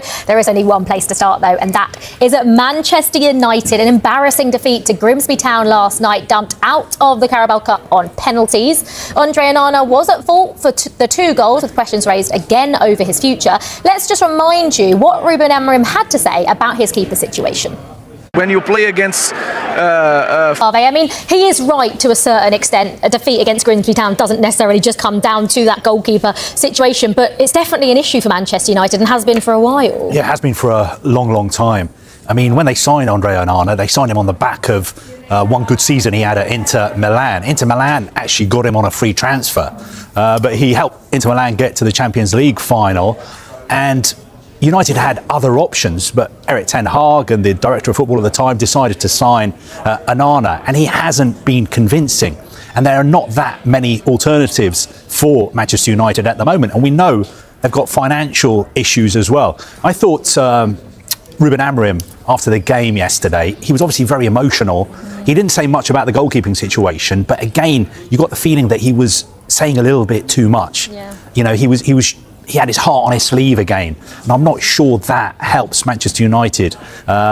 So there is only one place to start, though, and that is at Manchester United. An embarrassing defeat to Grimsby Town last night, dumped out of the Carabao Cup on penalties. Andre Onana was at fault for the 2 goals, with questions raised again over his future. Let's just remind you what Ruben Amorim had to say about his keeper situation. When you play against I mean, he is right to a certain extent. A defeat against Grimsby Town doesn't necessarily just come down to that goalkeeper situation, but it's definitely an issue for Manchester United and has been for a while. Yeah, it has been for a long, long time. I mean, when they signed Andre Onana, they signed him on the back of one good season he had at Inter Milan. Inter Milan actually got him on a free transfer, but he helped Inter Milan get to the Champions League final, and United had other options, but Erik ten Hag and the director of football at the time decided to sign Onana, and he hasn't been convincing. And there are not that many alternatives for Manchester United at the moment, and we know they've got financial issues as well. I thought Ruben Amorim, after the game yesterday, he was obviously very emotional. He didn't say much about the goalkeeping situation, but again, you got the feeling that he was saying a little bit too much. Yeah. You know, he had his heart on his sleeve again, and I'm not sure that helps Manchester United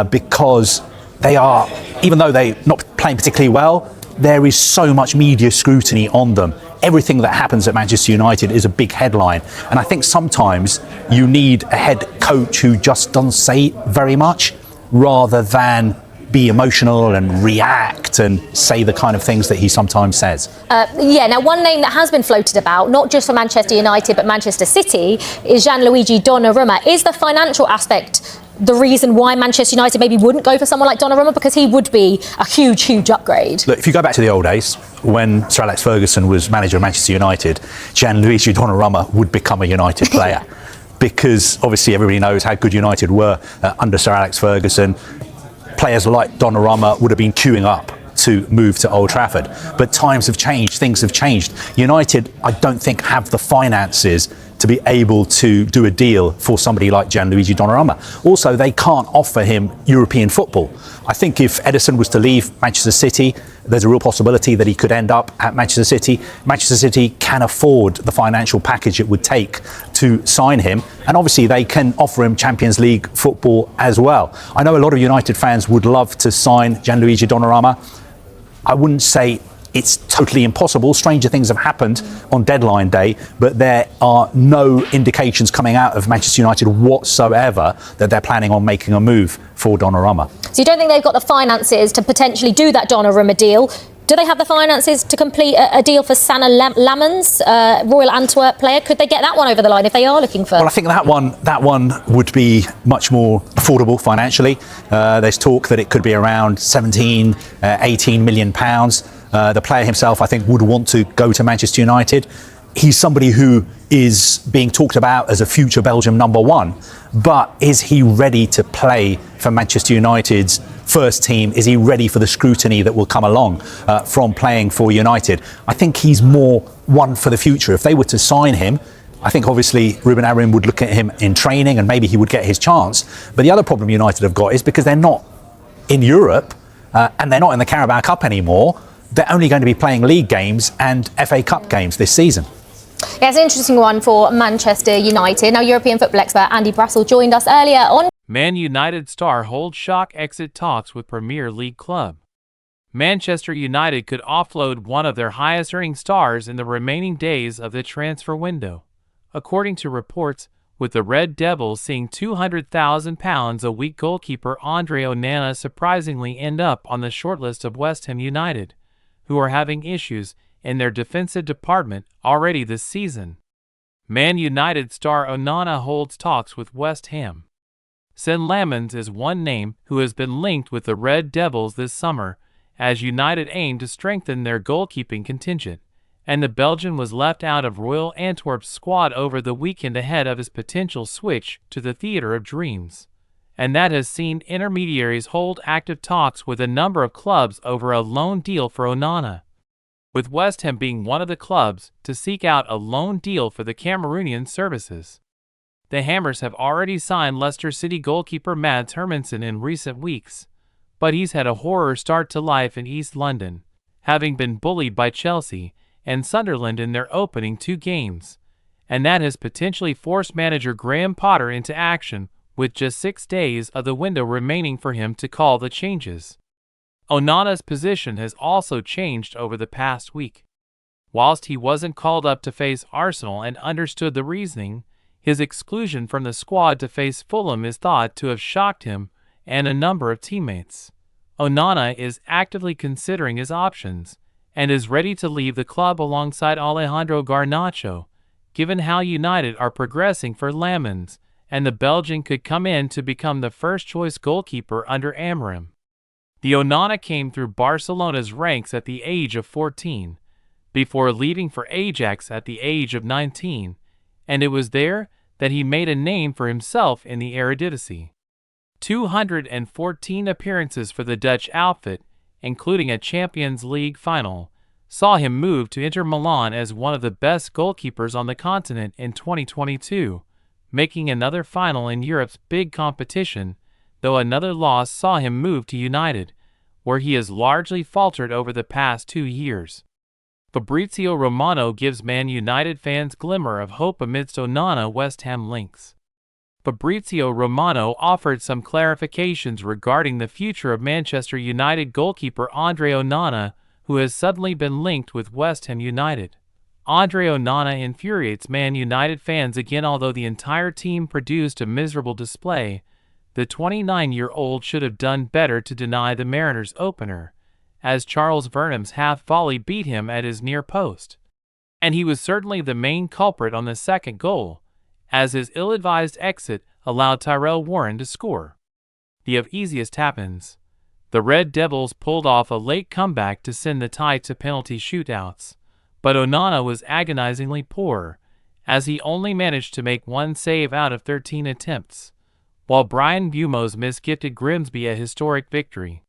because they are, even though they're not playing particularly well, there is so much media scrutiny on them. Everything that happens at Manchester United is a big headline, and I think sometimes you need a head coach who just doesn't say very much, rather than be emotional and react and say the kind of things that he sometimes says. Now one name that has been floated about, not just for Manchester United but Manchester City, is Gianluigi Donnarumma. Is the financial aspect the reason why Manchester United maybe wouldn't go for someone like Donnarumma? Because he would be a huge, huge upgrade. Look, if you go back to the old days, when Sir Alex Ferguson was manager of Manchester United, Gianluigi Donnarumma would become a United player. Because obviously everybody knows how good United were under Sir Alex Ferguson. Players like Donnarumma would have been queuing up to move to Old Trafford. But times have changed, things have changed. United, I don't think, have the finances to be able to do a deal for somebody like Gianluigi Donnarumma. Also, they can't offer him European football. I think if Ederson was to leave Manchester City, there's a real possibility that he could end up at Manchester City. Manchester City can afford the financial package it would take to sign him, and obviously they can offer him Champions League football as well. I know a lot of United fans would love to sign Gianluigi Donnarumma. I wouldn't say it's totally impossible. Stranger things have happened on deadline day, but there are no indications coming out of Manchester United whatsoever that they're planning on making a move for Donnarumma. So you don't think they've got the finances to potentially do that Donnarumma deal? Do they have the finances to complete a deal for Sana Lamans, Royal Antwerp player? Could they get that one over the line if they are looking for? Well, I think that one would be much more affordable financially. There's talk that it could be around 17, 18 million pounds. The player himself, I think, would want to go to Manchester United. He's somebody who is being talked about as a future Belgium #1, but is he ready to play for Manchester United's first team? Is he ready for the scrutiny that will come along from playing for United? I think he's more one for the future. If they were to sign him, I think obviously Ruben Amorim would look at him in training and maybe he would get his chance. But the other problem United have got is because they're not in Europe and they're not in the Carabao Cup anymore, they're only going to be playing league games and FA Cup games this season. Yeah, it's an interesting one for Manchester United. Now, European football expert Andy Brassell joined us earlier on. Man United star holds shock exit talks with Premier League club. Manchester United could offload one of their highest earning stars in the remaining days of the transfer window, according to reports, with the Red Devils seeing £200,000 a week goalkeeper Andre Onana surprisingly end up on the shortlist of West Ham United, who are having issues in their defensive department already this season. Man United star Onana holds talks with West Ham. Sen Lamans is one name who has been linked with the Red Devils this summer, as United aim to strengthen their goalkeeping contingent, and the Belgian was left out of Royal Antwerp's squad over the weekend ahead of his potential switch to the Theatre of Dreams. And that has seen intermediaries hold active talks with a number of clubs over a loan deal for Onana, with West Ham being one of the clubs to seek out a loan deal for the Cameroonian services. The Hammers have already signed Leicester City goalkeeper Mads Hermansen in recent weeks, but he's had a horror start to life in East London, having been bullied by Chelsea and Sunderland in their opening 2 games, and that has potentially forced manager Graham Potter into action with just 6 days of the window remaining for him to call the changes. Onana's position has also changed over the past week. Whilst he wasn't called up to face Arsenal and understood the reasoning, his exclusion from the squad to face Fulham is thought to have shocked him and a number of teammates. Onana is actively considering his options and is ready to leave the club alongside Alejandro Garnacho, given how United are progressing for Lamens, and the Belgian could come in to become the first-choice goalkeeper under Amorim. The Onana came through Barcelona's ranks at the age of 14, before leaving for Ajax at the age of 19, and it was there that he made a name for himself in the Eredivisie. 214 appearances for the Dutch outfit, including a Champions League final, saw him move to Inter Milan as one of the best goalkeepers on the continent in 2022, making another final in Europe's big competition, though another loss saw him move to United, where he has largely faltered over the past 2 years. Fabrizio Romano gives Man United fans glimmer of hope amidst Onana West Ham links. Fabrizio Romano offered some clarifications regarding the future of Manchester United goalkeeper Andre Onana, who has suddenly been linked with West Ham United. Andre Onana infuriates Man United fans again. Although the entire team produced a miserable display, the 29-year-old should have done better to deny the Mariners' opener, as Charles Vernham's half-volley beat him at his near post. And he was certainly the main culprit on the second goal, as his ill-advised exit allowed Tyrell Warren to score. The easiest happens. The Red Devils pulled off a late comeback to send the tie to penalty shootouts, but Onana was agonizingly poor, as he only managed to make 1 save out of 13 attempts, while Brian Bumo's miss gifted Grimsby a historic victory.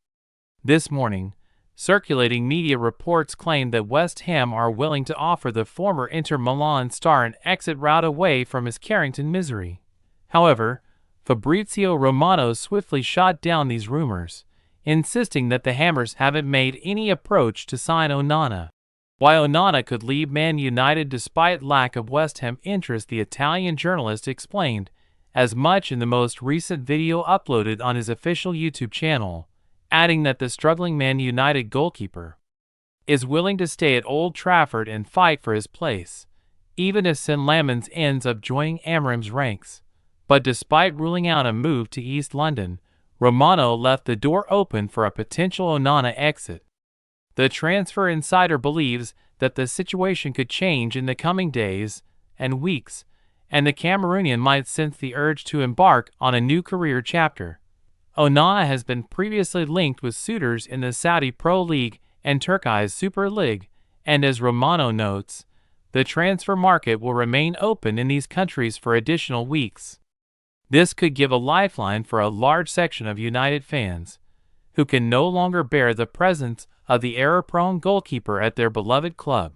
This morning, circulating media reports claimed that West Ham are willing to offer the former Inter Milan star an exit route away from his Carrington misery. However, Fabrizio Romano swiftly shot down these rumors, insisting that the Hammers haven't made any approach to sign Onana. Why Onana could leave Man United despite lack of West Ham interest, the Italian journalist explained as much in the most recent video uploaded on his official YouTube channel, adding that the struggling Man United goalkeeper is willing to stay at Old Trafford and fight for his place, even if Sen Lamens ends up joining Amorim's ranks. But despite ruling out a move to East London, Romano left the door open for a potential Onana exit. The Transfer Insider believes that the situation could change in the coming days and weeks, and the Cameroonian might sense the urge to embark on a new career chapter. Onana has been previously linked with suitors in the Saudi Pro League and Turkey's Super League, and as Romano notes, the transfer market will remain open in these countries for additional weeks. This could give a lifeline for a large section of United fans, who can no longer bear the presence of the error-prone goalkeeper at their beloved club.